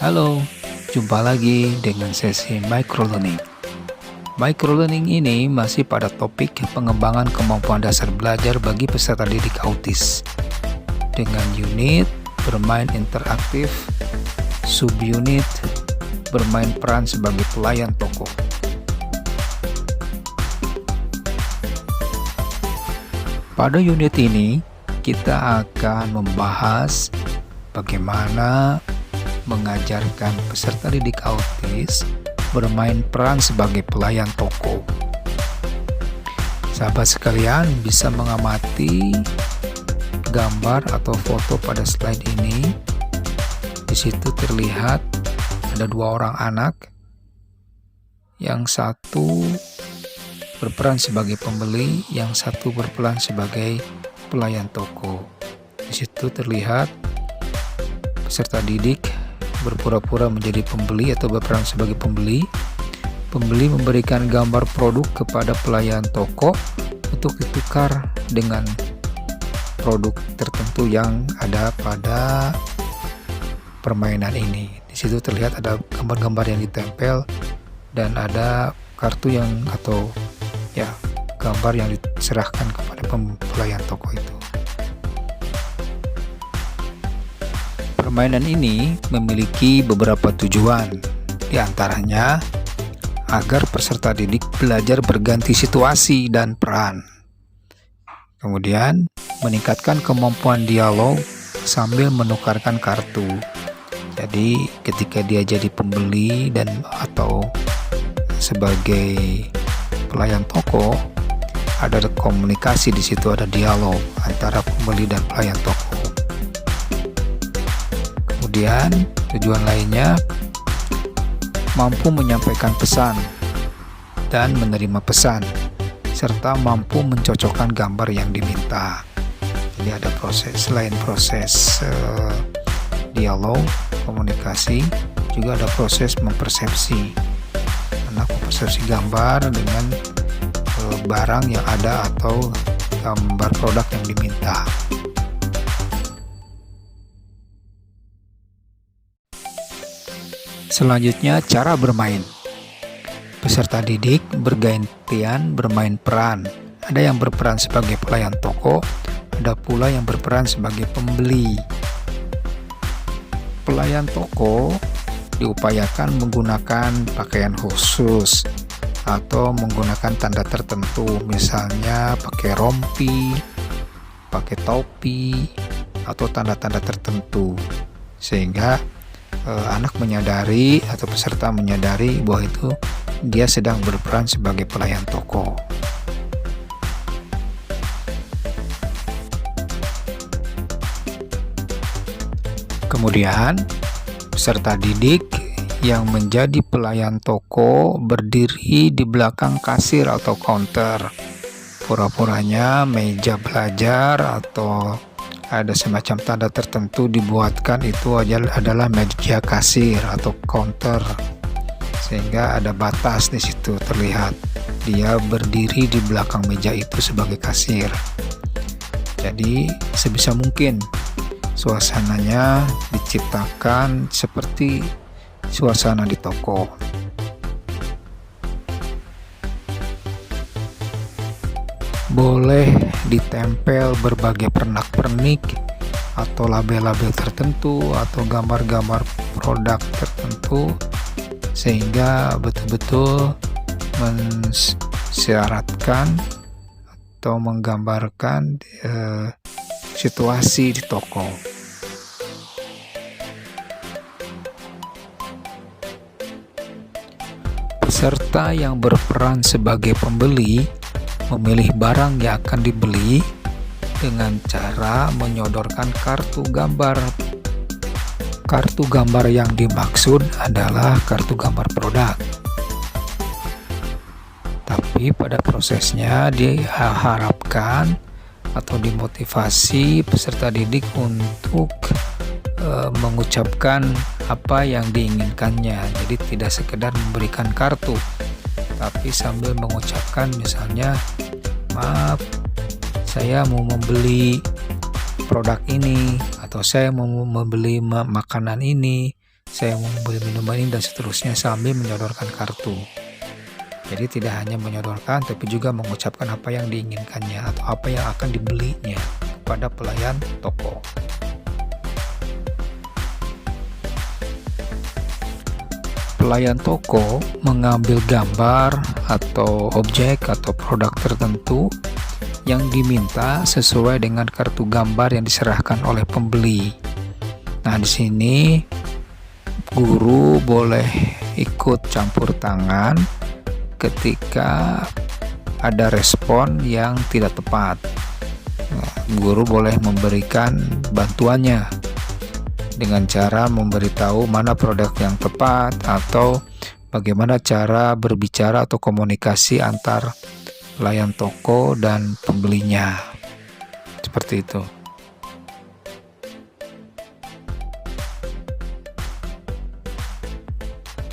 Halo, jumpa lagi dengan sesi microlearning. Microlearning ini masih pada topik pengembangan kemampuan dasar belajar bagi peserta didik autis dengan unit bermain interaktif, subunit bermain peran sebagai pelayan tokoh. Pada unit ini kita akan membahas bagaimana mengajarkan peserta didik autis bermain peran sebagai pelayan toko. Sahabat sekalian bisa mengamati gambar atau foto pada slide ini. Di situ terlihat ada dua orang anak, yang satu berperan sebagai pembeli, yang satu berperan sebagai pelayan toko. Di situ terlihat peserta didik berpura-pura menjadi pembeli atau berperan sebagai pembeli. Pembeli memberikan gambar produk kepada pelayan toko untuk ditukar dengan produk tertentu yang ada pada permainan ini. Di situ terlihat ada gambar-gambar yang ditempel dan ada kartu yang atau gambar yang diserahkan kepada pelayan toko itu. Permainan ini memiliki beberapa tujuan, di antaranya agar peserta didik belajar berganti situasi dan peran. Kemudian, meningkatkan kemampuan dialog sambil menukarkan kartu. Jadi, ketika dia jadi pembeli atau sebagai pelayan toko, ada komunikasi di situ, ada dialog antara pembeli dan pelayan toko. Kemudian tujuan lainnya mampu menyampaikan pesan dan menerima pesan, serta mampu mencocokkan gambar yang diminta. Jadi ada proses, selain proses dialog, komunikasi, juga ada proses mempersepsi. Anak mempersepsi gambar dengan barang yang ada atau gambar produk yang diminta. Selanjutnya, cara bermain. Peserta didik bergantian bermain peran. Ada yang berperan sebagai pelayan toko, ada pula yang berperan sebagai pembeli. Pelayan toko diupayakan menggunakan pakaian khusus atau menggunakan tanda tertentu, misalnya pakai rompi, pakai topi, atau tanda-tanda tertentu, sehingga anak menyadari atau peserta menyadari bahwa itu dia sedang berperan sebagai pelayan toko. Kemudian peserta didik yang menjadi pelayan toko berdiri di belakang kasir atau counter. Pura-puranya meja belajar atau ada semacam tanda tertentu dibuatkan, itu adalah meja kasir atau counter, sehingga ada batas di situ terlihat dia berdiri di belakang meja itu sebagai kasir. Jadi sebisa mungkin suasananya diciptakan seperti suasana di toko. Boleh ditempel berbagai pernak-pernik atau label-label tertentu atau gambar-gambar produk tertentu, sehingga betul-betul mensyaratkan atau menggambarkan situasi di toko. Peserta yang berperan sebagai pembeli memilih barang yang akan dibeli dengan cara menyodorkan kartu gambar. Kartu gambar yang dimaksud adalah kartu gambar produk. Tapi pada prosesnya diharapkan atau dimotivasi peserta didik untuk mengucapkan apa yang diinginkannya. Jadi tidak sekedar memberikan kartu, tapi sambil mengucapkan, misalnya, maaf, saya mau membeli produk ini, atau saya mau membeli makanan ini, saya mau membeli minuman ini, dan seterusnya sambil menyodorkan kartu. Jadi tidak hanya menyodorkan, tapi juga mengucapkan apa yang diinginkannya atau apa yang akan dibelinya kepada pelayan toko. Pelayan toko mengambil gambar atau objek atau produk tertentu yang diminta sesuai dengan kartu gambar yang diserahkan oleh pembeli. Nah, di sini guru boleh ikut campur tangan ketika ada respon yang tidak tepat. Nah, guru boleh memberikan bantuannya dengan cara memberitahu mana produk yang tepat atau bagaimana cara berbicara atau komunikasi antar pelayan toko dan pembelinya. Seperti itu.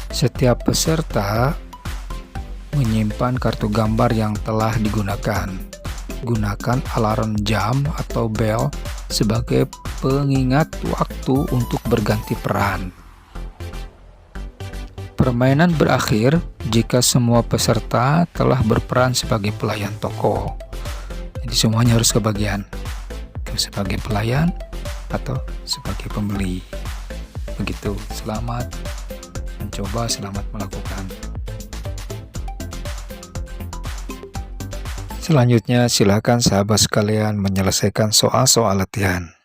Setiap peserta menyimpan kartu gambar yang telah digunakan. Gunakan alarm jam atau bel sebagai pengingat waktu untuk berganti peran. Permainan berakhir jika semua peserta telah berperan sebagai pelayan toko. Jadi semuanya harus kebagian, sebagai pelayan atau sebagai pembeli. Begitu. Selamat mencoba, selamat melakukan. Selanjutnya, silakan sahabat sekalian menyelesaikan soal-soal latihan.